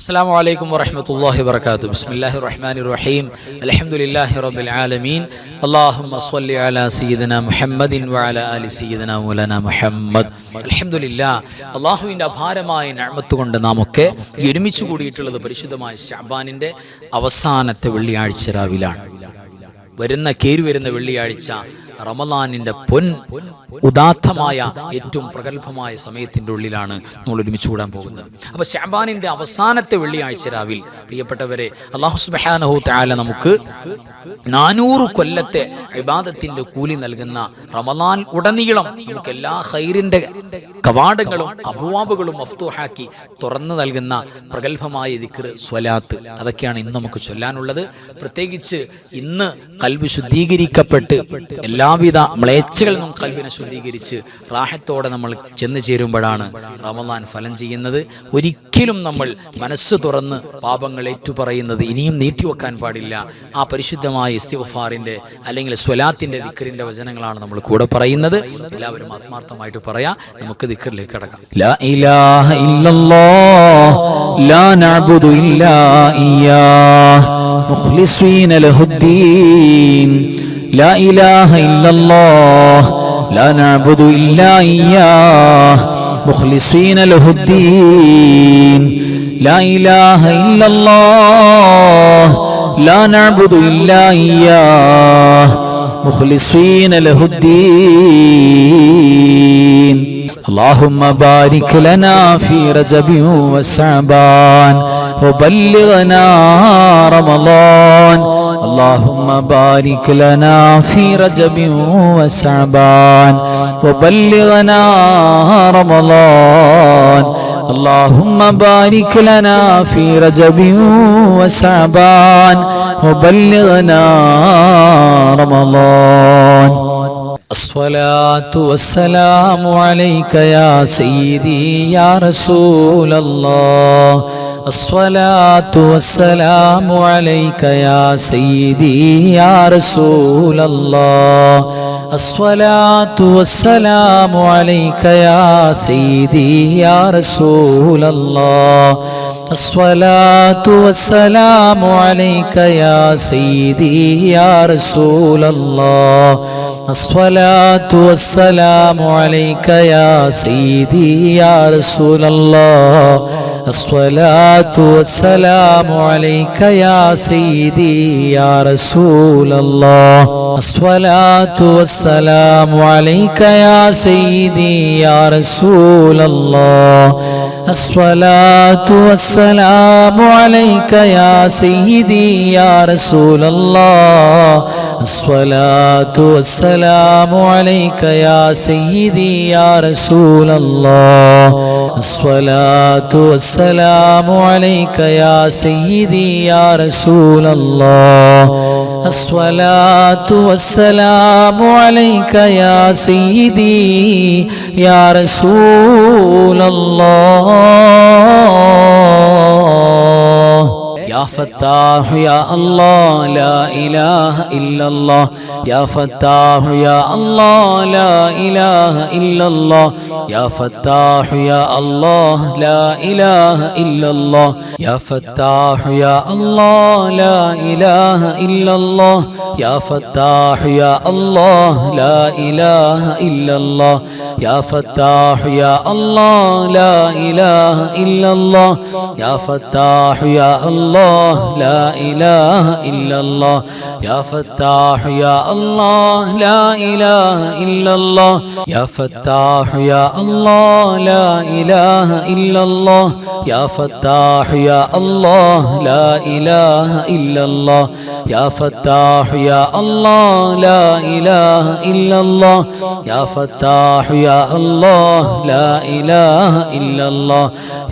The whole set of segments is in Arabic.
അസ്സലാമു അലൈക്കും വറഹ്മത്തുള്ളാഹി വബറകാതുഹു. ബിസ്മില്ലാഹിർ റഹ്മാനിർ റഹീം. അൽഹംദുലില്ലാഹി റബ്ബിൽ ആലമീൻ. അല്ലാഹുമ്മ സ്വല്ലി അലാ സയ്യിദിനാ മുഹമ്മദിൻ വഅലാ ആലി സയ്യിദിനാ മൗലാനാ മുഹമ്മദ്. അൽഹംദുലില്ലാഹ്, അല്ലാഹുവിൻ്റെ അപാരമായ നിഅമത്ത് കൊണ്ട് നാം ഒക്കെ ഒരുമിച്ച് കൂടിയിട്ടുള്ളത് പരിശുദ്ധമായ ശഅബാനിൻ്റെ അവസാനത്തെ വെള്ളിയാഴ്ച രാവിലാണ്. വരുന്ന വെള്ളിയാഴ്ച റമളാനിൻ്റെ ഉദാത്തമായ ഏറ്റവും പ്രഗത്ഭമായ സമയത്തിൻ്റെ ഉള്ളിലാണ് നമ്മൾ ഒരുമിച്ച് കൂടാൻ പോകുന്നത്. അപ്പോൾ ശഅബാനിൻ്റെ അവസാനത്തെ വെള്ളിയാഴ്ച രാവിൽ പ്രിയപ്പെട്ടവരെ, അല്ലാഹു സുബ്ഹാനഹു തആല നമുക്ക് 400 കൊല്ലത്തെ ഇബാദത്തിൻ്റെ കൂലി നൽകുന്ന റമളാൻ ഉടനീളം നമുക്ക് എല്ലാ ഖൈറിൻ്റെ കവാടങ്ങളും അബ്വാബുകളും മഫ്തൂഹാക്കി തുറന്നു നൽകുന്ന പ്രഗത്ഭമായ ദിക്ർ, സ്വലാത്ത്, അതൊക്കെയാണ് ഇന്ന് നമുക്ക് ചൊല്ലാനുള്ളത്. പ്രത്യേകിച്ച് ഇന്ന് ഖൽബ് ശുദ്ധീകരിക്കപ്പെട്ട് എല്ലാവിധ മ്ലേച്ഛകളിൽ നിന്നും ഖൽബിനെ ശുദ്ധീകരിച്ച് റാഹത്തോടെ നമ്മൾ ചെന്ന് ചേരുമ്പോഴാണ് റമളാൻ ഫലം ചെയ്യുന്നത്. ഒരിക്കലും നമ്മൾ മനസ്സ് തുറന്ന് പാപങ്ങൾ ഏറ്റുപറയുന്നത് ഇനിയും നീട്ടിവെക്കാൻ പാടില്ല. ആ പരിശുദ്ധമായ ഇസ്തിഗ്ഫാറിൻ്റെ അല്ലെങ്കിൽ സ്വലാത്തിൻ്റെ ദിക്റിൻ്റെ വചനങ്ങളാണ് നമ്മൾ കൂടെ പറയുന്നത്. എല്ലാവരും ആത്മാർത്ഥമായിട്ട് പറയാം. നമുക്ക് ദിക്റിലേക്ക് കടക്കാം. ലാ ഇലാഹ ഇല്ലല്ലാഹ് ലാ നഅ്ബുദു ഇല്ലാ ഇയ്യാഹ് മുഖ്ലിസീന ലഹുദ്ദീൻ. ലാ ഇലാഹ ഇല്ലല്ലാഹ് ലാ നഅ്ബുദു ഇല്ലാ ഇയ്യാഹ് മുഖ്ലിസീന ലഹുദ്ദീൻ. ലാ ഇലാഹ ഇല്ലല്ലാഹ് ലാ നഅ്ബുദു ഇല്ലാ ഇയ്യാഹ് മുഖ്ലിസീന ലഹുദ്ദീൻ. اللهم بارك لنا في رجب وشعبان وبلغنا رمضان. اللهم بارك لنا في رجب وشعبان وبلغنا رمضان. اللهم بارك لنا في رجب وشعبان وبلغنا رمضان. الصلاة والسلام عليك يا سيدي يا رسول الله. الصلاة والسلام عليك يا سيدي يا رسول الله. الصلاة والسلام عليك يا سيدي يا رسول الله. الصلاة والسلام عليك يا سيدي يا رسول الله. الصلاة والسلام عليك يا سيدي يا رسول الله. الصلاة والسلام عليك يا سيدي يا رسول الله. الصلاة والسلام عليك يا سيدي يا رسول الله. الصلاة والسلام عليك يا سيدي يا رسول الله. الصلاة والسلام عليك يا سيدي يا رسول الله. الصلاة والسلام عليك يا سيدي يا رسول الله. الصلاة والسلام عليك يا سيدي يا رسول الله. يا فتاح يا الله لا إله إلا الله. يا فتاح يا الله لا إله إلا الله. يا فتاح يا الله لا إله إلا الله. يا فتاح يا الله لا إله إلا الله. يا فتاح يا الله لا إله إلا الله. يا فتاح يا الله لا إله إلا الله. يا فتاح يا الله لا إله إلا الله. يا فتاح يا الله لا إله إلا الله. يا فتاح يا الله لا إله إلا الله. يا فتاح يا الله لا إله إلا الله. يا فتاح يا الله لا إله إلا الله. يا فتاح يا الله لا إله إلا الله.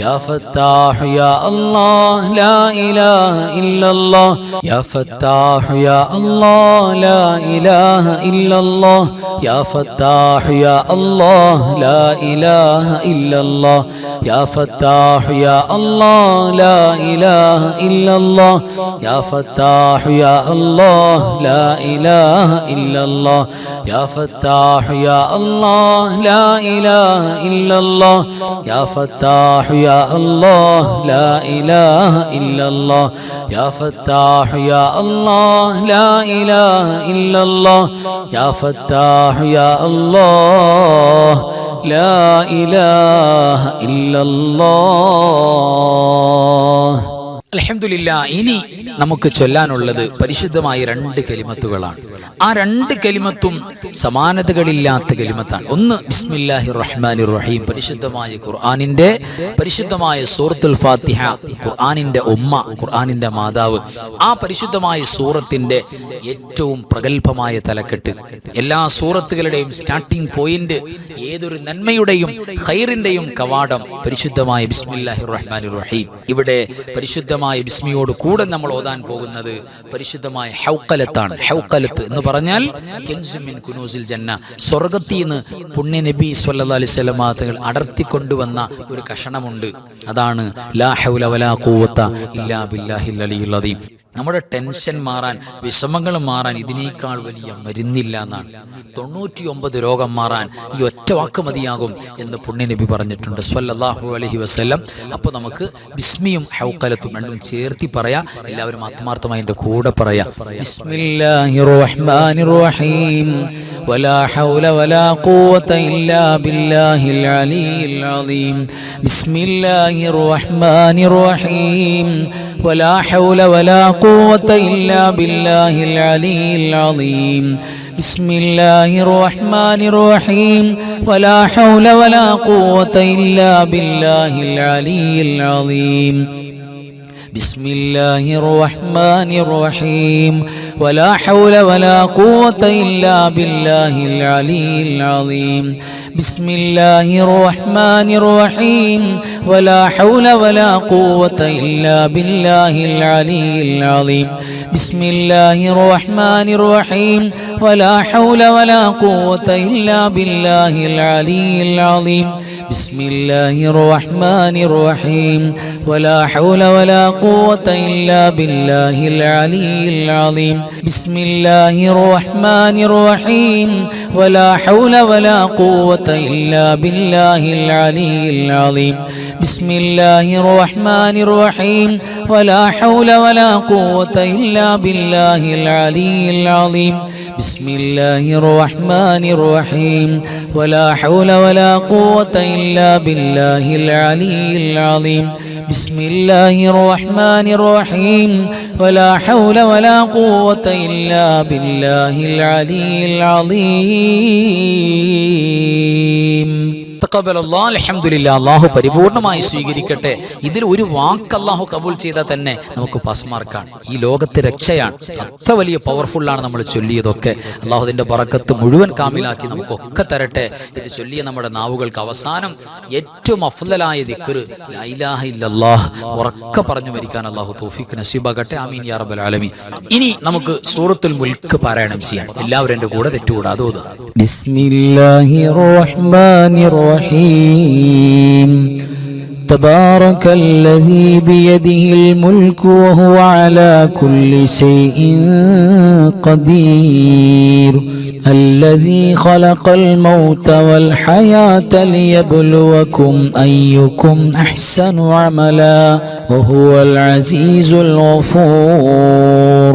يا فتاح يا الله لا إله إله إلا الله يا فتاح يا الله لا إله إلا الله يا فتاح يا الله لا إله إلا الله يا فتاح يا الله لا إله إلا الله يا فتاح يا الله لا إله إلا الله يا فتاح يا الله لا إله إلا الله يا فتاح يا الله لا إله إلا الله يا فتاح يا الله لا إله إلا الله يا فتاح يا الله لا إله إلا الله. അൽഹംദുലില്ലാ. ഇനി നമുക്ക് ചൊല്ലാനുള്ളത് പരിശുദ്ധമായ 2 കലിമത്തുകളാണ്. ആ 2 കലിമത്തും സമാനതകളില്ലാത്ത കലിമത്താണ്. ഒന്ന് ബിസ്മില്ലാഹിർ റഹ്മാനിർ റഹീം, പരിശുദ്ധമായ ഖുർആനിന്റെ പരിശുദ്ധമായ സൂറത്തുൽ ഫാത്തിഹ, ഖുർആനിന്റെ ഉമ്മ, ഖുർആനിന്റെ മാതാവ്. ആ പരിശുദ്ധമായ സൂറത്തിന്റെ ഏറ്റവും പ്രഗൽഭമായ തലക്കെട്ട്, എല്ലാ സൂറത്തുകളുടെയും സ്റ്റാർട്ടിംഗ് പോയിന്റ്, ഏതൊരു നന്മയുടെയും ഖൈറിന്റെയും കവാടം പരിശുദ്ധമായ ബിസ്മില്ലാഹിർ റഹ്മാനിർ റഹീം. ഇവിടെ പരിശുദ്ധമായ ബിസ്മിയോട് കൂടെ നമ്മൾ ഓതാൻ പോകുന്നത് പരിശുദ്ധമായ ഹൗഖലത്താണ്. ഹൗഖലത്ത് എന്ന് പറഞ്ഞാൽ കൻസും മിൻ കുനൂസിൽ ജന്ന, സ്വർഗ്ഗത്തിൽ നിന്ന് പുണ്യ നബി സ്വല്ലല്ലാഹു അലൈഹി വസല്ലം തങ്ങൾ അടർത്തിക്കൊണ്ടുവന്ന ഒരു കഷണമുണ്ട്. അതാണ് ലാ ഹൗല വലാ ഖുവത ഇല്ലാ ബില്ലാഹിൽ അലിയുൽ അദീം. നമ്മുടെ ടെൻഷൻ മാറാൻ, വിഷമങ്ങൾ മാറാൻ ഇതിനേക്കാൾ വലിയ മരുന്നില്ല എന്നാണ്. 99 രോഗം മാറാൻ ഈ ഒറ്റ വാക്ക് മതിയാകും എന്ന് പുണ്യനബി പറഞ്ഞിട്ടുണ്ട് സ്വല്ലല്ലാഹു അലൈഹി വസല്ലം. അപ്പോൾ നമുക്ക് ബിസ്മിയും ഹൗഖലത്തും രണ്ടും ചേർത്തി പറയാം. എല്ലാവരും ആത്മാർത്ഥമായി എൻ്റെ കൂടെ പറയാം. ബിസ്മില്ലാഹിർ റഹ്മാനിർ റഹീം വലാ ഹൗല വലാ ഖുവത ഇല്ലാ ബില്ലാഹിൽ അലിയിൽ അദീം. ബിസ്മില്ലാഹിർ റഹ്മാനിർ റഹീം ولا حول ولا قوة إلا بالله العلي العظيم. بسم الله الرحمن الرحيم ولا حول ولا قوة إلا بالله العلي العظيم. بسم الله الرحمن الرحيم ولا حول ولا قوة إلا بالله العلي العظيم. بسم الله الرحمن الرحيم ولا حول ولا قوة إلا بالله العلي العظيم. بسم الله الرحمن الرحيم ولا حول ولا قوة إلا بالله العلي العظيم. بسم الله الرحمن الرحيم ولا حول ولا قوة إلا بالله العلي العظيم. بسم الله الرحمن الرحيم ولا حول ولا قوة إلا بالله العلي العظيم. بسم الله الرحمن الرحيم ولا حول ولا قوة إلا بالله العلي العظيم. بسم الله الرحمن الرحيم ولا حول ولا قوة إلا بالله العلي العظيم. بسم الله الرحمن الرحيم ولا حول ولا قوة إلا بالله العلي العظيم. അൽഹംദുലില്ലാ. അല്ലാഹു പരിപൂർണമായി സ്വീകരിക്കട്ടെ. ഇതിൽ ഒരു വാക്ക് അല്ലാഹു കബൂൽ ചെയ്താൽ തന്നെ നമുക്ക് പാസ് മാർക്കാണ്. ഈ ലോകത്തെ രക്ഷയാണ്. അത്ര വലിയ പവർഫുള്ളാണ് നമ്മൾ ചൊല്ലിയതൊക്കെ. അല്ലാഹു അതിൻ്റെ ബറക്കത്ത് മുഴുവൻ കാമിലാക്കി നമുക്കൊക്കെ തരട്ടെ. ഇത് ചൊല്ലിയ നമ്മുടെ നാവുകൾക്ക് അവസാനം ഏറ്റവും അഫ്ളലായ ദിക്ർ ലാ ഇലാഹ ഇല്ലല്ലാഹ് ഉറക്കെ പറഞ്ഞു മരിക്കാൻ അല്ലാഹു തൗഫീഖ് നസീബാകട്ടെ. ആമീൻ യാ റബ്ബൽ ആലമീൻ. ഇനി നമുക്ക് സൂറത്തുൽ മുൽക്ക് പാരായണം ചെയ്യാം. എല്ലാവരും എൻ്റെ കൂടെ തെറ്റുകൂടാതെ ഓതുക. ബിസ്മില്ലാഹിർ റഹ്മാനിർ റഹീം. تبارك الذي بيده الملك وهو على كل شيء قدير. الذي خلق الموت والحياة ليبلوكم أيكم أحسن عملا وهو العزيز الغفور.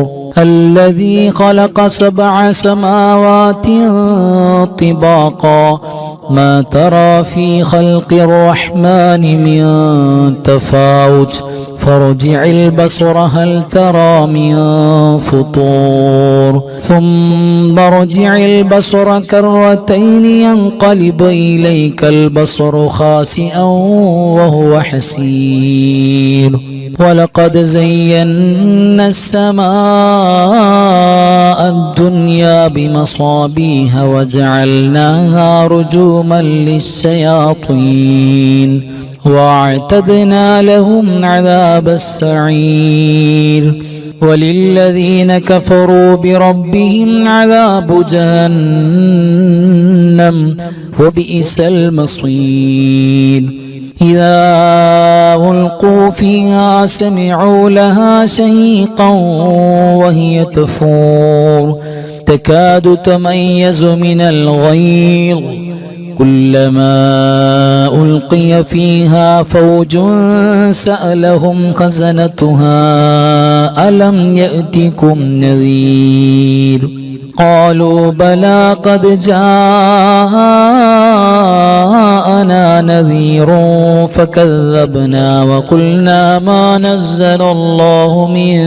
الذي خلق 7 سماوات طباقا ما ترى في خلق الرحمن من تفاوت فارجع البصر هل ترى من فطور ثم ارجع البصر كرتين ينقلب إليك البصر خاسئا وهو حسير ولقد زينا السماء الدنيا بمصابيح وجعلناها رجوما للشياطين واعتدنا لهم عذاب السعير وللذين كفروا بربهم عذاب جهنم وبئس المصير إذا ألقوا فيها سمعوا لها شهيقا وهي تفور تكاد تميز من الغيظ كلما ألقي فيها فوج سألهم خزنتها ألم يأتكم نذير قالوا بلى قد جاءنا نذير فكذبنا وقلنا ما نزل الله من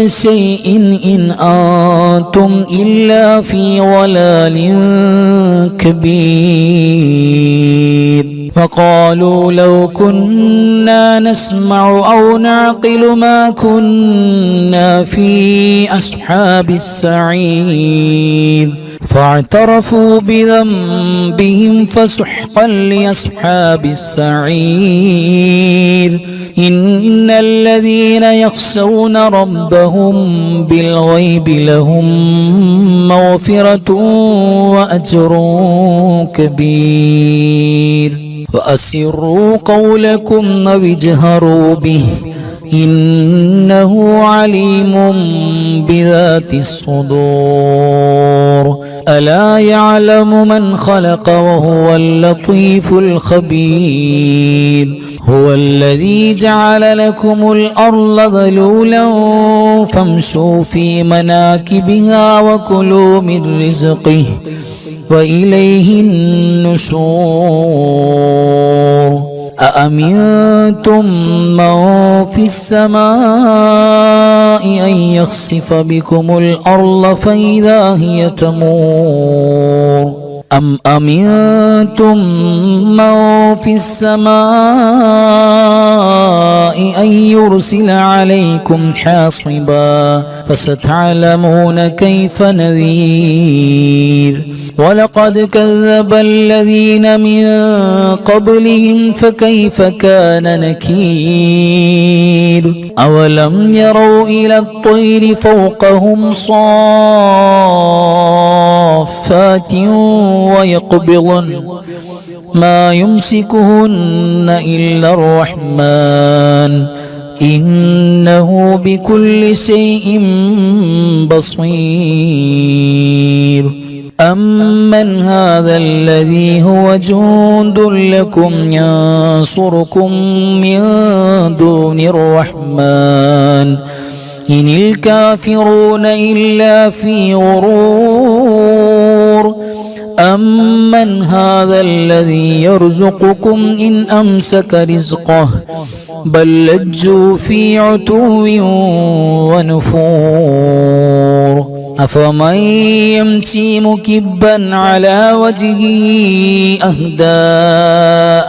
شيء إن أنتم إلا في ضلال كبير وقالوا لو كنا نسمع أو نعقل ما كنا في أصحاب السعير فاعترفوا بذنبهم فسحقا لأصحاب السعير إن الذين يخشون ربهم بالغيب لهم مغفرة وأجر كبير وأسروا قولكم أو اجهروا به إنه عليم بذات الصدور ألا يعلم من خلق وهو اللطيف الخبير هو الذي جعل لكم الأرض ذلولا فامشوا في مناكبها وكلوا من رزقه وإليه النشور أأمنتم من في السماء أن يخسف بكم الأرض فإذا هي تمور أم أمنتم من في السماء أن يرسل عليكم حاصبا فستعلمون كيف نذير ولقد كذب الذين من قبلهم فكيف كان نكير أولم يروا إلى الطير فوقهم صافات ويقبضن ما يمسكهن إلا الرحمن إنه بكل شيء بصير أمن هذا الذي هو جند لكم ينصركم من دون الرحمن إن الكافرون إلا في غرور أمن هذا الذي يرزقكم إن أمسك رزقه بل لجوا في عتو ونفور أفمن يمشي مكبا على وجهه أهدى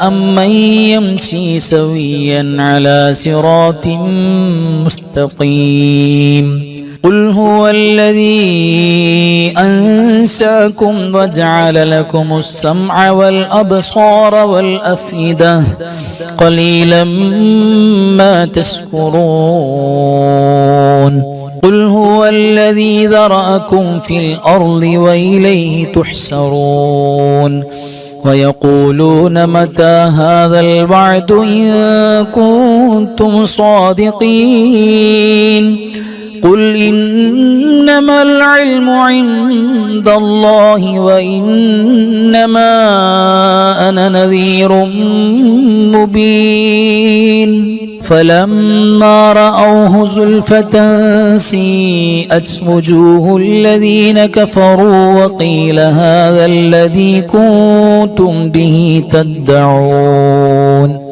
أمن يمشي سويا على صراط مستقيم قل هو الذي أنشأكم وجعل لكم السمع والأبصار والأفئدة قليلا ما تشكرون قل هو الذي ذرأكم في الأرض وإليه تحشرون ويقولون متى هذا الوعد إن كنتم صادقين قل إنما العلم عند الله وإنما أنا نذير مبين فلما رأوه زلفة سيئت وجوه الذين كفروا وقيل هذا الذي كنتم به تدعون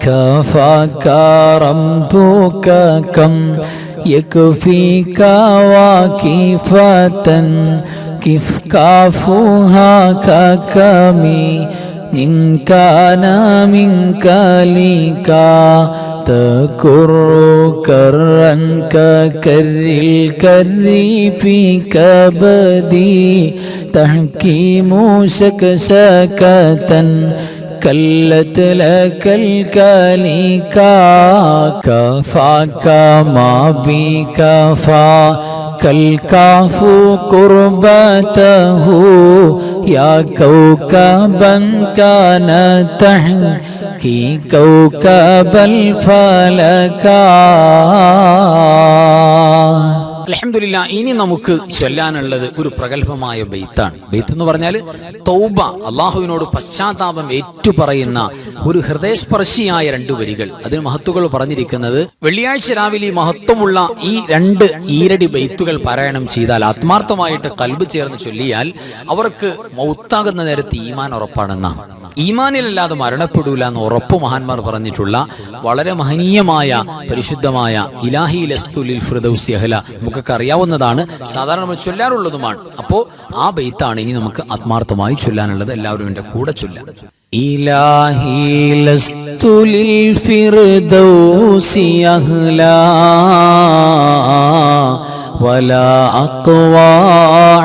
كفاك ربك كم يكفيك واكفة كيف كافوها ككمي إن كان منك لك تكر كرا ككر الكر في كبدي تحكيم سكسكة كلت لك الكليكا كفاك ما بكفا كالكاف قربته يا كوكبا كان تحكي كوكب الفلكا. അൽഹംദുലില്ലാ. ഇനി നമുക്ക് ചൊല്ലാനുള്ളത് ഒരു പ്രഗത്ഭമായ ബെയ്ത്താണ്. ബെയ്ത്ത് എന്ന് പറഞ്ഞാൽ തൗബ, അള്ളാഹുവിനോട് പശ്ചാത്താപം ഏറ്റുപറയുന്ന ഒരു ഹൃദയസ്പർശിയായ 2 വരികൾ. അതിന് മഹത്തുകൾ പറഞ്ഞിരിക്കുന്നത്, വെള്ളിയാഴ്ച രാവിലെ മഹത്വമുള്ള ഈ 2 ഈരടി ബെയ്ത്തുകൾ പാരായണം ചെയ്താൽ, ആത്മാർത്ഥമായിട്ട് കൽബ് ചേർന്ന് ചൊല്ലിയാൽ അവർക്ക് മൗത്താകുന്ന നേരത്ത് ഈമാൻ ഉറപ്പാണെന്നാണ്. ഈമാനിലല്ലാതെ മരണപ്പെടൂല എന്ന് ഉറപ്പ് മഹാന്മാർ പറഞ്ഞിട്ടുള്ള വളരെ മഹനീയമായ പരിശുദ്ധമായ ഇലാഹി ലസ്തു ലിൽ ഫിർദൗസി അഹ്ല നമുക്കൊക്കെ അറിയാവുന്നതാണ്, സാധാരണ നമ്മൾ ചൊല്ലാറുള്ളതുമാണ്. അപ്പോൾ ആ ബെയ്ത്താണ് ഇനി നമുക്ക് ആത്മാർത്ഥമായി ചൊല്ലാനുള്ളത്. എല്ലാവരും എൻ്റെ കൂടെ ചൊല്ലാം. ഇലാഹി ലസ്തു ലിൽ ഫിർദൗസി അഹ്ല ولا أقوى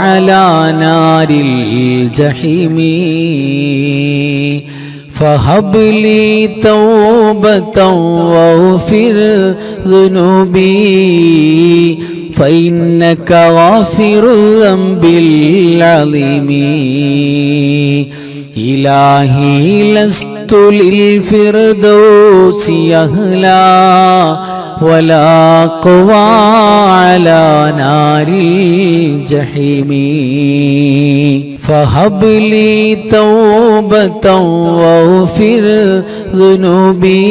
على نار الجحيم فهب لي توبة واغفر ذنوبي فإنك غافر الذنب العظيم إلهي لست للفردوس أهلا ولا قوى على نار الجحيم فهب لي توبة واغفر ذنوبي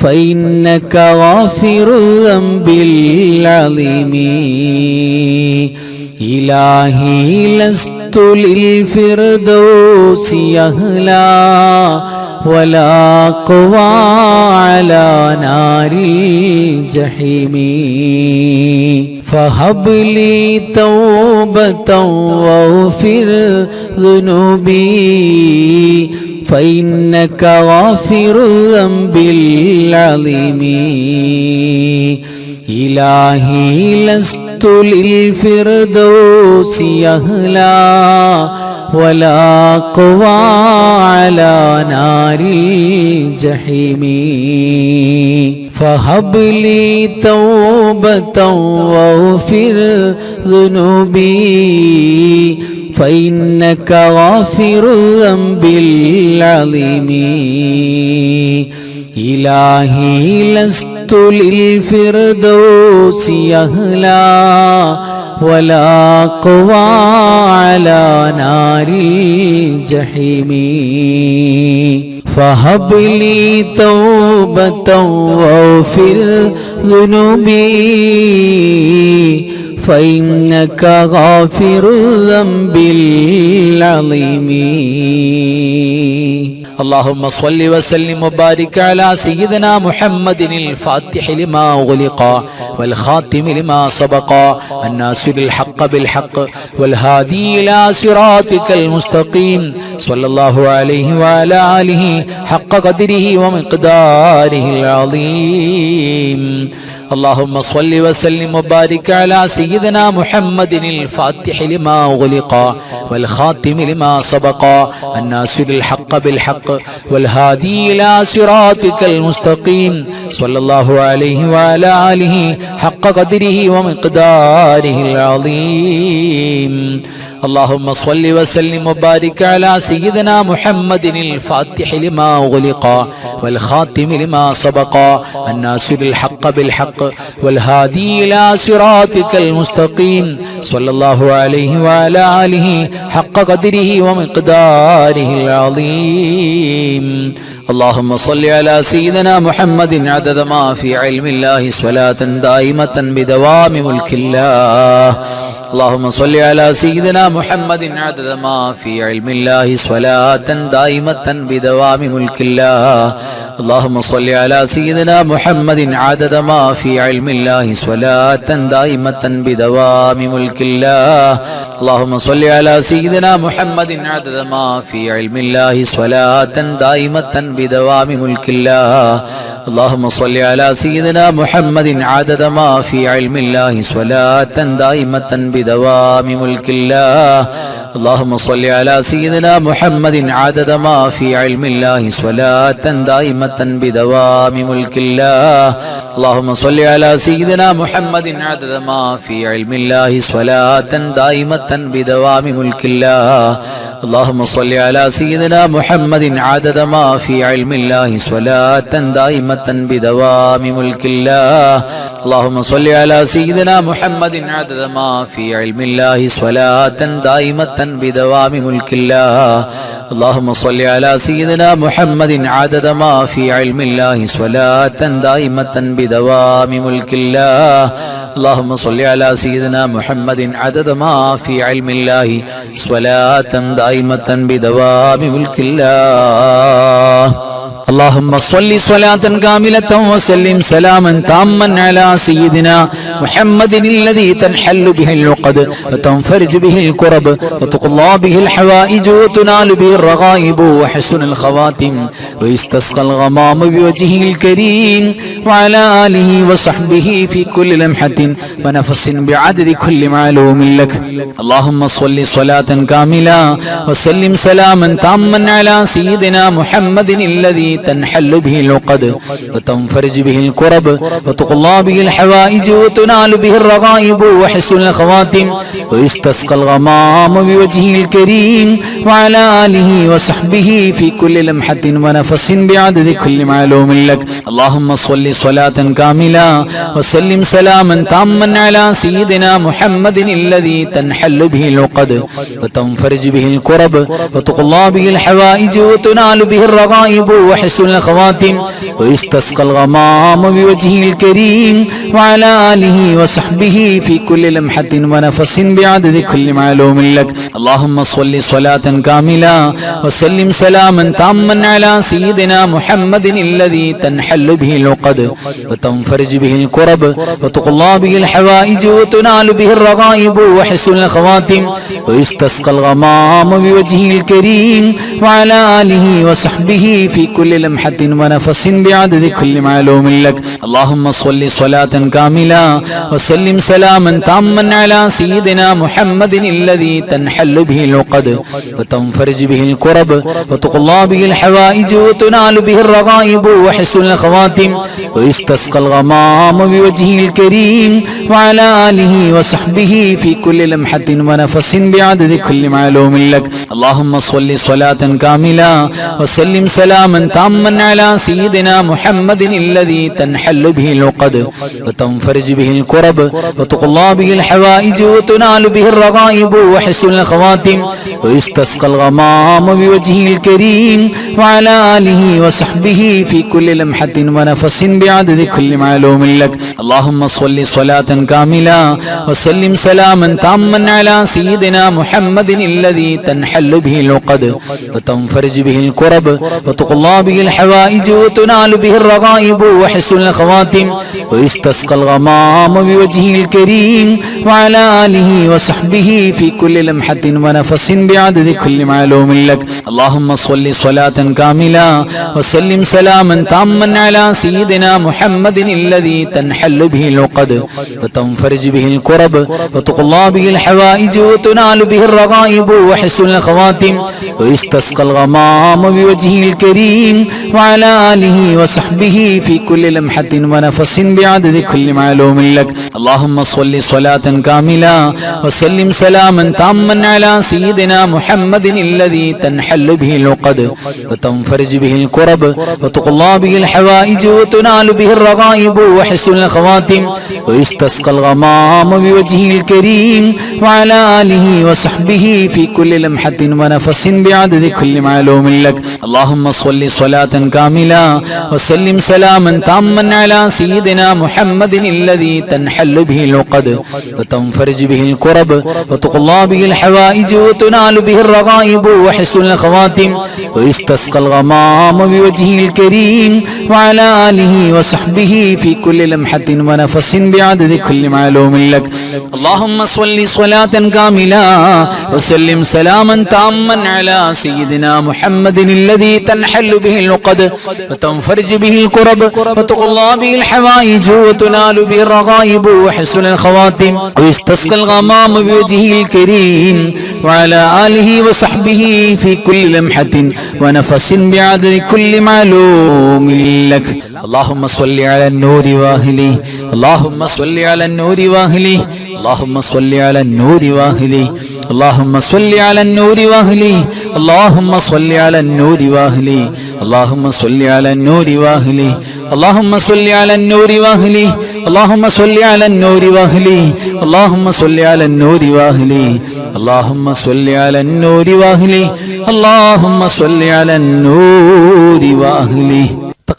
فإنك غافر الذنب العظيم إلهي لست للفردوس أهلا ولا قوى على نار الجحيم فهب لي توبة واغفر ذنوبي فإنك غافر الذنب العظيم إلهي لست للفردوس أهلا ولا قوى على نار الجحيم فهب لي توبة واغفر ذنوبي فإنك غافر الذنب العظيم إلهي لست للفردوس أهلا ولا قوى على نار الجحيم فهب لي توبة واغفر ذنوبي فإنك غافر الذنب العظيم. اللهم صل وسلم وبارك على سيدنا محمد الفاتح لما أغلق والخاتم لما سبق الناصر الحق بالحق والهادي إلى صراطك المستقيم صلى الله عليه وعلى آله حق قدره ومقداره العظيم. اللهم صل وسلم وبارك على سيدنا محمد الفاتح لما أغلق والخاتم لما سبق الناصر الحق بالحق والهادي إلى صراطك المستقيم صلى الله عليه وعلى آله حق قدره ومقداره العظيم. اللهم صل وسلم وبارك على سيدنا محمد الفاتح لما أغلق والخاتم لما سبق الناصر الحق بالحق والهادي إلى صراطك المستقيم صلى الله عليه وعلى آله حق قدره ومقداره العظيم. اللهم صل على سيدنا محمد عدد ما في علم الله صلاة دائمة بدوام ملك الله. اللهم صل على سيدنا محمد عدد ما في علم الله صلاة دائمة بدوام ملك الله. اللهم صل على سيدنا محمد عدد ما في علم الله صلاة دائمة بدوام ملك الله. اللهم صل على سيدنا محمد عدد ما في علم الله صلاة دائمة بدوام ملك الله. اللهم صل على سيدنا محمد عدد ما في علم الله صلاة دائمة بدوام ملك الله. اللهم صل على سيدنا محمد عدد ما في علم الله صلاة دائمة بدوام ملك الله. اللهم صل على سيدنا محمد عدد ما في علم الله صلاة دائمة بدوام ملك الله. اللهم صل على سيدنا محمد عدد ما في علم الله صلاة دائمة بدوام ملك الله. اللهم صل على سيدنا محمد عدد ما في علم الله صلاة دائمة بدوام ملك الله. اللهم صل على سيدنا محمد عدد ما في علم الله صلاة دائمة بدوام ملك الله. اللهم صل على سيدنا محمد عدد ما في علم الله صلاة دائمة بدوام ملك الله. اللهم صل صلاة كاملة وسلم سلاما تاما على سيدنا محمد الذي تنحل به العقد وتنفرج به الكرب وتقضى به الحوائج وتنال به الرغائب وحسن الخواتم ويستسقى الغمام بوجهه الكريم وعلى آله وصحبه في كل لمحة ونفس بعدد كل معلوم لك. اللهم صل صلاة كاملة وسلم سلاما تاما على سيدنا محمد الذي تنحل به العقد وتنفرج به الكرب وتقضى به الحوائج وتنال به الرغائب وحسن الخواتم ويستسقى الغمام بوجهه الكريم وعلى آله وصحبه في كل لمحة ونفس بعدد كل معلوم لك. اللهم صل صلاة كاملة وسلم سلاما تاما على سيدنا محمد الذي تنحل به العقد وتنفرج به الكرب وتقضى به الحوائج وتنال به الرغائب وحسن الخواتم ويستسقى الغمام بوجهه الكريم وعلى آله وصحبه في كل لمحة ونفس بعدد كل معلوم لك. اللهم صل صلاة كاملة وسلم سلاما تاما على سيدنا محمد الذي تنحل به العقد وتنفرج به الكرب وتقضى به الحوائج وتنال به الرغائب وحسن الخواتم ويستسقى الغمام بوجهه الكريم وعلى آله وصحبه في كل لمحة ونفس بعدد كل معلوم لك. اللهم صل صلاة كاملة وسلم سلاما تاما على سيدنا محمد الذي تنحل به العقد وتنفرج به الكرب وتقضى به الحوائج وتنال به الرغائب وحسن الخواتم ويستسقى الغمام بوجهه الكريم وعلى آله وصحبه في كل لمحة ونفس بعدد كل معلوم لك. اللهم صل صلاة كاملة وسلم سلاما تاما على سيدنا محمد الذي تنحل به العقد وتنفرج به الكرب وتقضى به الحوائج وتنال به الرغائب وحسن الخواتم ويستسقى الغمام بوجهه الكريم وعلى آله وصحبه في كل لمحة ونفس بعدد كل معلوم لك. اللهم صل صلاة كاملة وسلم سلاما تاما على سيدنا محمد الذي تنحل به العقد وتنفرج به الكرب وتقضى به الحوائج وتنال به الرغائب وحسن الخواتم ويستسقى الغمام بوجهه الكريم وعلى آله وصحبه في كل لمحة ونفس بعدد كل معلوم لك. اللهم صل صلاة كاملة وسلم سلاما تاما على سيدنا محمد الذي تنحل به العقد وتنفرج به الكرب وتقضى به الحوائج وتنال به الرغائب وحسن الخواتم ويستسقى الغمام بوجهه الكريم وعلى آله وصحبه في كل لمحة ونفس بعدد كل معلوم لك. اللهم صل صلاة كاملة وسلم سلاما تاما على سيدنا محمد الذي تنحل به العقد وتنفرج به الكرب وتقضى به الحوائج وتنال به الرغائب وحسن الخواتم ويستسقى الغمام بوجهه الكريم وعلى آله وصحبه في كل لمحة ونفس بعدد كل معلوم لك. اللهم صل സ്വലാത്തൻ കാമില വസല്ലിം സലാമൻ താമ്മൻ അലാ സയ്യിദിനാ മുഹമ്മദിൻ الذي تنحل به العقد وتنفرج به الكرب وتقضى به الحوائج وتنال به الرغائب وحسن الخواتم ويستسقى الغمام بوجهه الكريم وعلى آله وصحبه في كل لمحة ونفس بعدد كل معلوم لك. اللهم صل صلاة كاملة وسلم سلاما تاما على سيدنا محمد الذي تنحل به العقد وتنفرج به الكرب وتقضى به الحوائج وتنال به الرغائب وحسن الخواتم ويستسقى الغمام بوجهه الكريم وعلى آله وصحبه في كل لمحة ونفس بعدد كل معلوم لك. اللهم صل على النور واهله اللهم صل على النور واهله اللهم صل على النور واهله اللهم صل على النور واهله اللهم صل على النور واهله اللهم صل على النور واهله اللهم صل على النور واهله اللهم صل على النور واهله اللهم صل على النور واهله اللهم صل على النور واهله اللهم صل على النور واهله.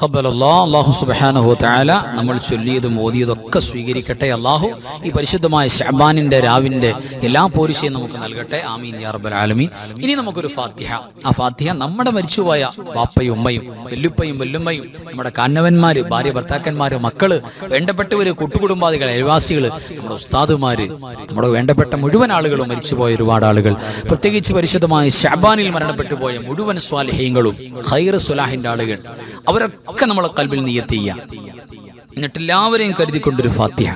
അല്ലാഹു സുബ്ഹാനഹു വ തആല നമ്മൾ ചൊല്ലിയതും ഓതിയതൊക്കെ സ്വീകരിക്കട്ടെ. അല്ലാഹു ഈ പരിശുദ്ധമായ ശഅബാനിന്റെ രാവിന്റെ എല്ലാ പോരിശയും നമുക്ക് നൽകട്ടെ. ആമീൻ യാ റബ്ബൽ ആലമീൻ. ഇനി നമുക്കൊരു ഫാത്തിഹ. ആ ഫാത്തിഹ നമ്മുടെ മരിച്ചുപോയ ബാപ്പയും ഉമ്മയും വല്ലുപ്പയും വല്ലുമ്മയും നമ്മുടെ കാരണവന്മാര്, ഭാര്യ ഭർത്താക്കന്മാര്, മക്കള്, വേണ്ടപ്പെട്ടവര്, കൂട്ടുകുടുംബാദികൾ, അയൽവാസികള്, നമ്മുടെ ഉസ്താദുമാര്, നമ്മുടെ വേണ്ടപ്പെട്ട മുഴുവൻ ആളുകളും മരിച്ചുപോയ ഒരുപാട് ആളുകൾ, പ്രത്യേകിച്ച് പരിശുദ്ധമായ ശഅബാനിൽ മരണപ്പെട്ടു പോയ മുഴുവൻ സ്വാലിഹീങ്ങളും ഖൈർ സ്വലാഹിന്റെ ആളുകൾ, അവരൊക്കെ നമ്മളെ കൽബിൽ നിയ്യത്ത് ചെയ്യാം. എന്നിട്ട് എല്ലാവരെയും കരുതിക്കൊണ്ടൊരു ഫാത്തിഹ.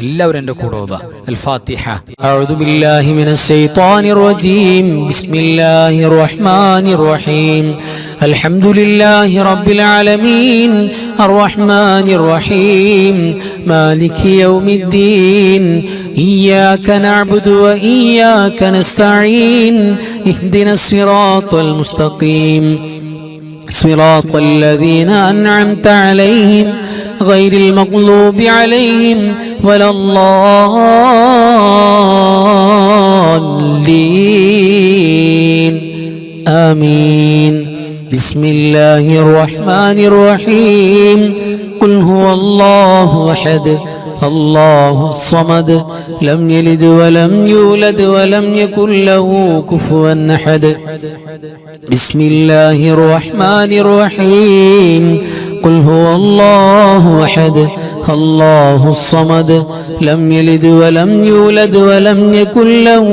എല്ലാവരും എൻ്റെ കൂടെ ഓതുക. അൽ ഫാത്തിഹ. അഊദു ബില്ലാഹി മിനശ് ശൈത്വാനിർ റജീം. ബിസ്മില്ലാഹിർ റഹ്മാനിർ റഹീം. അൽഹംദുലില്ലാഹി റബ്ബിൽ ആലമീൻ അർറഹ്മാനിർ റഹീം മാലികി യൗമിദ്ദീൻ ഇയ്യാക നഅ്ബുദു വ ഇയ്യാക നസ്തഈൻ ഇഹ്ദിനസ് സിറാത്തൽ മുസ്തഖീം صراط الذين أنعمت عليهم غير المغضوب عليهم ولا الضالين آمين. بسم الله الرحمن الرحيم. قل هو الله أحد الله الصمد لم يلد ولم يولد ولم يكن له كفوا أحد. بسم الله الرحمن الرحيم. قل هو الله أحد الله الصمد لم يلد ولم يولد ولم يكن له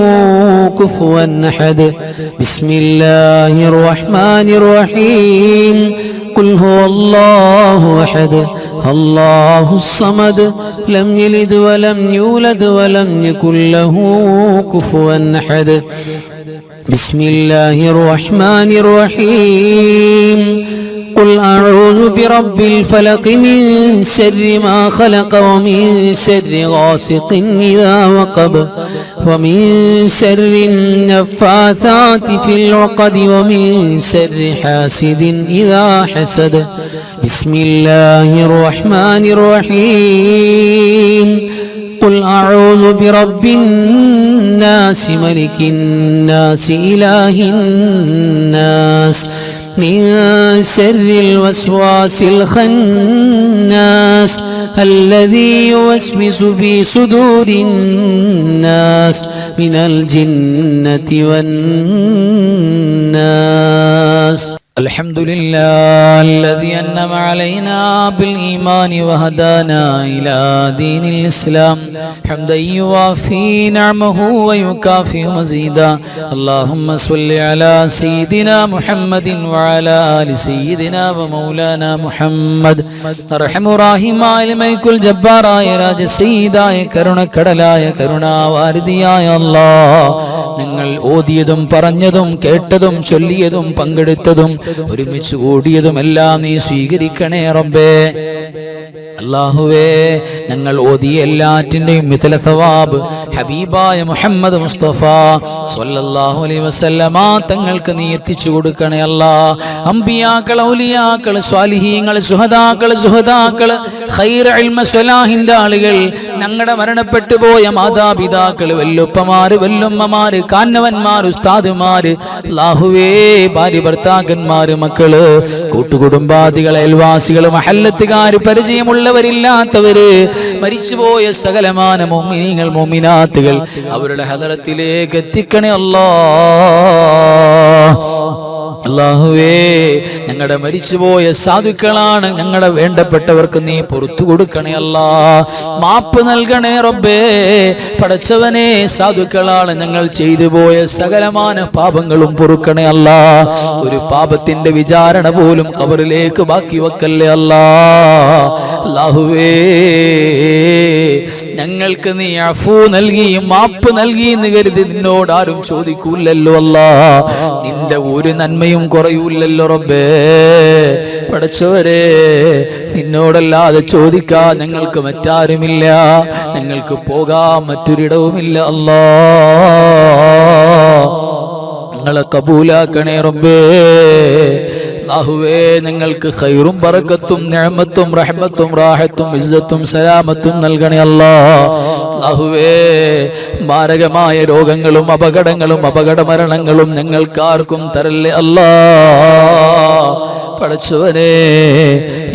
كفوا أحد. بسم الله الرحمن الرحيم. قل هو الله أحد الله الصمد لم يلد ولم يولد ولم يكن له كفوا أحد. بسم الله الرحمن الرحيم. قل أعوذ برب الفلق من شر ما خلق ومن شر غاسق إذا وقب ومن شر النفاثات في العقد ومن شر حاسد إذا حسد. بسم الله الرحمن الرحيم. قل أعوذ برب الناس ملك الناس إله الناس من شر الوسواس الخناس الذي يوسوس في صدور الناس من الجنة والناس. الحمد لله الذي أنعم علينا بالإيمان وهدانا إلى دين الإسلام حمدا يوافي نعمه ويكافئ مزيدا. اللهم صل على سيدنا محمد وعلى آل سيدنا ومولانا محمد. أرحم الراحمين الملك الجبار راج سيداയ കരുണക്കടലായ കരുണാവാരിധിയായ അല്ലാഹ്, നിങ്ങൾ ഓതിയതും പറഞ്ഞതും കേട്ടതും ചൊല്ലിയതും പങ്കെടുത്തതും ഒരുമിച്ച് കൂടിയതുമെല്ലാം നീ സ്വീകരിക്കണേ റബ്ബേ. അല്ലാഹുവേ, ഞങ്ങൾ ഓതിയ എല്ലാറ്റിൻ്റെയും മിഥല സവാബ് ഹബീബായ മുഹമ്മദ് മുസ്തഫ സ്വല്ലല്ലാഹു അലൈഹി വസല്ലമ തങ്ങൾക്ക് നീ എത്തിച്ചു കൊടുക്കണേ അല്ലാഹ്. അംബിയാക്കൾ, ഔലിയാക്കൾ, സ്വാലിഹീങ്ങൾ, സുഹദാക്കൾ, ഖൈർ ഇൽമ സ്വലാഹിന്റെ ആളുകൾ, ഞങ്ങളുടെ മരണപ്പെട്ടു പോയ മാതാപിതാക്കൾ, വല്ലുപ്പമാര്, വല്ലുമ്മമാര്, കാരണവന്മാർ, ഉസ്താദുമാര്, അല്ലാഹുവേ ഭാര്യ ഭർത്താക്കന്മാര്, മക്കള്, കൂട്ടുകുടുംബാദികൾ, അയൽവാസികൾ, മഹല്ലത്തുകാര്, പരിചയമുള്ളവരില്ലാത്തവര്, മരിച്ചുപോയ സകലമാന മുഅ്മിനീങ്ങൾ, മുഅ്മിനാത്തുകൾ അവരുടെ ഹദറത്തിലേക്ക് എത്തിക്കണേ അല്ലാഹുവേ. ഞങ്ങളുടെ മരിച്ചുപോയ സാധുക്കളാണ്, ഞങ്ങളുടെ വേണ്ടപ്പെട്ടവർക്ക് നീ പുറത്തു കൊടുക്കണേ അല്ലാ, മാപ്പ് നൽകണേ റബ്ബേ. പടച്ചവനെ, സാധുക്കളാണ്, ഞങ്ങൾ ചെയ്തു പോയ സകലമാന പാപങ്ങളും പൊറുക്കണേ അല്ലാ. ഒരു പാപത്തിന്റെ വിചാരണ പോലും ഖബറിലേക്ക് ബാക്കി വെക്കല്ലേ അല്ലാ. അല്ലാഹുവേ, ഞങ്ങൾക്ക് നീ അഫൂ നൽകി മാപ്പ് നൽകി എന്ന് കരുതി നിന്നോട് ആരും ചോദിക്കൂലല്ലോ അല്ലാ. നിന്റെ ഒരു നന്മയും കുറയൂലല്ലോ റബ്ബേ. പടച്ചവരെ, നിന്നോടല്ലാതെ ചോദിക്കാൻ ഞങ്ങൾക്ക് മറ്റാരുമില്ല, ഞങ്ങൾക്ക് പോകാൻ മറ്റൊരിടവുമില്ല അല്ലാ. ഞങ്ങളെ കബൂലാക്കണേ റബ്ബേ. അല്ലാഹുവേ, ഞങ്ങൾക്ക് ഖൈറും ബറക്കത്തും നിഅമത്തും റഹ്മത്തും റാഹത്തും ഇസ്സത്തും സലാമത്തും നൽകണേ അല്ലാ. അല്ലാഹുവേ, മാരകമായ രോഗങ്ങളും അപകടങ്ങളും അപകടമരണങ്ങളും ഞങ്ങൾക്കാർക്കും തരല്ലേ അല്ലാ. പടച്ചവനെ,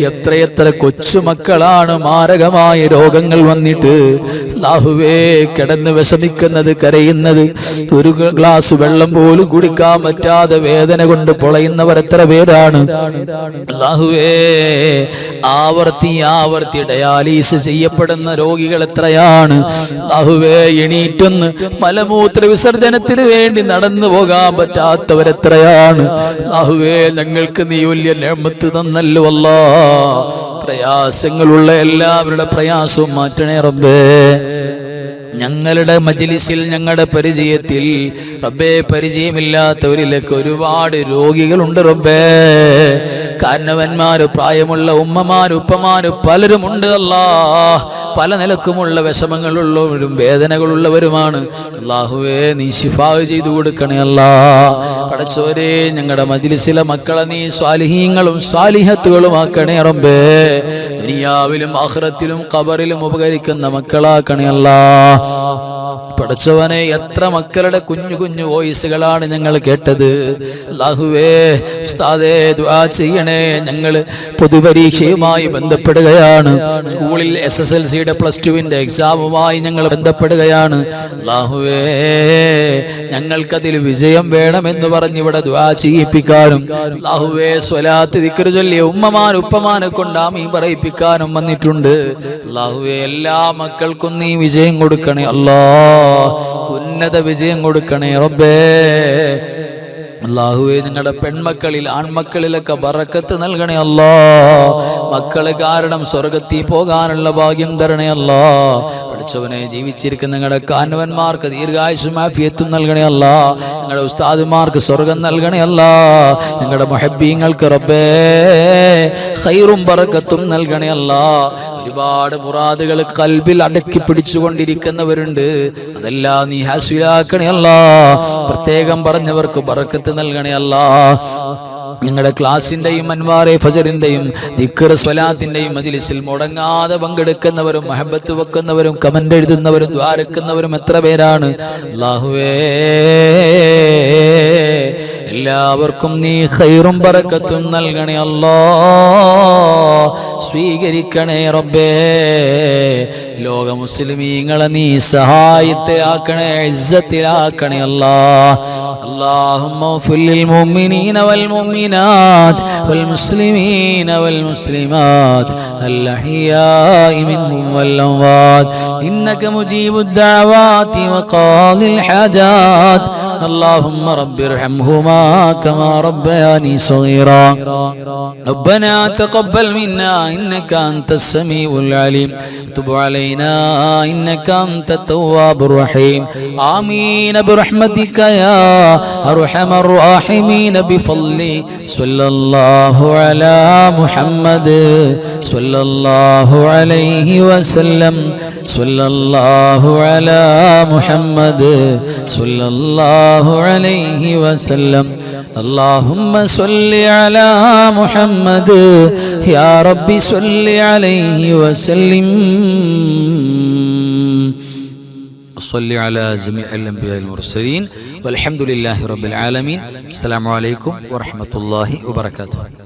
എത്രയെത്ര കൊച്ചുമക്കളാണ് മാരകമായ രോഗങ്ങൾ വന്നിട്ട് അല്ലാഹുവേ കിടന്ന് വിഷമിക്കുന്നത്, കരയുന്നത്, ഒരു ഗ്ലാസ് വെള്ളം പോലും കുടിക്കാൻ പറ്റാതെ വേദന കൊണ്ട് പൊളയുന്നവർ എത്ര പേരാണ് അല്ലാഹുവേ. ആവർത്തി ഡയാലിസിസ് ചെയ്യപ്പെടുന്ന രോഗികൾ എത്രയാണ് അല്ലാഹുവേ. എണീറ്റൊന്ന് മലമൂത്ര വിസർജനത്തിന് വേണ്ടി നടന്നു പോകാൻ പറ്റാത്തവരെത്രയാണ് അല്ലാഹുവേ. ഞങ്ങൾക്ക് നീ വലിയ നിഅമത്ത് തന്നല്ലോ അല്ലാ. പ്രയാസങ്ങളുള്ള എല്ലാവരുടെ പ്രയാസവും മാറ്റണേ റബ്ബേ. ഞങ്ങളുടെ മജ്ലിസിൽ, ഞങ്ങളുടെ പരിചയത്തിൽ റബ്ബേ, പരിചയമില്ലാത്തവരിലേക്ക് ഒരുപാട് രോഗികളുണ്ട് റബ്ബേ. കാരണവന്മാര്, പ്രായമുള്ള ഉമ്മമാര്, ഉപ്പമാര് പലരുമുണ്ട് അല്ലാ. പല നിലക്കുമുള്ള വിഷമങ്ങളുള്ളവരും വേദനകളുള്ളവരുമാണ് അല്ലാഹുവേ. നീ ശിഫാ ചെയ്തു കൊടുക്കണേ അല്ലാ. പടച്ചവരെ, ഞങ്ങളുടെ മജ്ലിസിലെ മക്കളെ നീ സ്വാലിഹീങ്ങളും സ്വാലിഹത്തുകളും ആക്കണേ റബ്ബേ. ദുനിയാവിലും ആഖിറത്തിലും ഖബറിലും ഉപകരിക്കുന്ന മക്കളാക്കണേ അല്ലാ. പടച്ചവനെ, എത്ര മക്കളുടെ കുഞ്ഞു കുഞ്ഞു വോയിസുകളാണ് ഞങ്ങൾ കേട്ടത് അല്ലാഹുവേ. ഉസ്താദേ, ദുആ ചെയ്യണേ. ഞങ്ങൾ പൊതുപരീക്ഷയുമായി ബന്ധപ്പെടുകയാണ്. സ്കൂളിൽ SSLCയുടെ +2ന്റെ എക്സാമുമായി ഞങ്ങൾ ബന്ധപ്പെടുകയാണ് അല്ലാഹുവേ. ഞങ്ങൾക്കതിൽ വിജയം വേണമെന്ന് പറഞ്ഞ് ഇവിടെ ദുആ ചെയ്യിപ്പിക്കാനും അല്ലാഹുവേ, സ്വലാത്ത് ദിക്ർ ചൊല്ലി ഉമ്മമാൻ ഉപ്പമാനെ കൊണ്ട് ആമീൻ പറയിപ്പിക്കാനും വന്നിട്ടുണ്ട് അല്ലാഹുവേ. എല്ലാ മക്കൾക്കും നീ വിജയം കൊടുക്കണേ അല്ലാ. ഉന്നത വിജയം കൊടുക്കണേ റബ്ബേ. അല്ലാഹുവേ, നിങ്ങളുടെ പെൺമക്കളിൽ ആൺമക്കളിലൊക്കെ ബറക്കത്ത് നൽകണേ അല്ലാ. മക്കളെ കാരണം സ്വർഗത്തിൽ പോകാനുള്ള ഭാഗ്യം തരണേ അല്ലാ. പഠിച്ചവനെ, ജീവിച്ചിരിക്കുന്ന നിങ്ങളുടെ കാരണവന്മാർക്ക് ദീർഘായുസ്സും ആഫിയത്തും നൽകണേ അല്ലാ. ഞങ്ങളുടെ ഉസ്താദുമാർക്ക് സ്വർഗം നൽകണേ അല്ലാ. ഞങ്ങളുടെ മുഹബ്ബീങ്ങൾക്ക് റബ്ബേ ഖൈറും ബറക്കത്തും നൽകണേ അല്ലാ. ഒരുപാട് മുറാദുകൾ ഖൽബിൽ അടക്കി പിടിച്ചുകൊണ്ടിരിക്കുന്നവരുണ്ട്, അതെല്ലാം നീ ഹാസിലാക്കണേ അല്ലാ. പ്രത്യേകം പറഞ്ഞവർക്ക് ബറക്കത്ത് നൽകണേ അല്ലാ. നിങ്ങളുടെ ക്ലാസിന്റെയും അൻവാറെ ഫജറിന്റെയും ദിക്ർ സ്വലാത്തിന്റെയും മജ്ലിസിൽ മുടങ്ങാതെ പങ്കെടുക്കുന്നവരും മഹബത്ത് വെക്കുന്നവരും കമന്റ് എഴുതുന്നവരും ദ്വാരക്കുന്നവരും എത്ര പേരാണ് അല്ലാഹുവേ. എല്ലാവർക്കും നീ ഖൈറും ബറക്കത്തും നൽകണേ അല്ലാ. സ്വീകരിക്കണേ റബ്ബേ. ലോക മുസ്ലിമീങ്ങളെ നീ സഹായത്തിലാക്കണേ, ഇസ്സത്തിലാക്കണേ അല്ലാ. اللهم اغفر للمؤمنين والمؤمنات والمسلمين والمسلمات الأحياء منهم والأموات إنك مجيب الدعوات وقاضي الحاجات. اللهم رب ارحمهما كما ربياني صغيرا. ربنا تقبل منا إنك أنت السميع العليم. تب علينا إنك أنت التواب الرحيم. آمين برحمتك يا أرحم الراحمين. بفضلي صلى الله على محمد صلى الله عليه وسلم. صلى الله على محمد صلى الله عليه وسلم. اللهم صل على محمد يا ربي صل عليه وسلم. വസല്ലി അലാ ജമീഇൽ അംബിയാഇൽ മുർസലീൻ വൽഹംദുലില്ലാഹി റബ്ബിൽ ആലമീൻ. അസ്സലാമു അലൈക്കും വറഹ്മത്തുള്ളാഹി വബറകാതുഹു.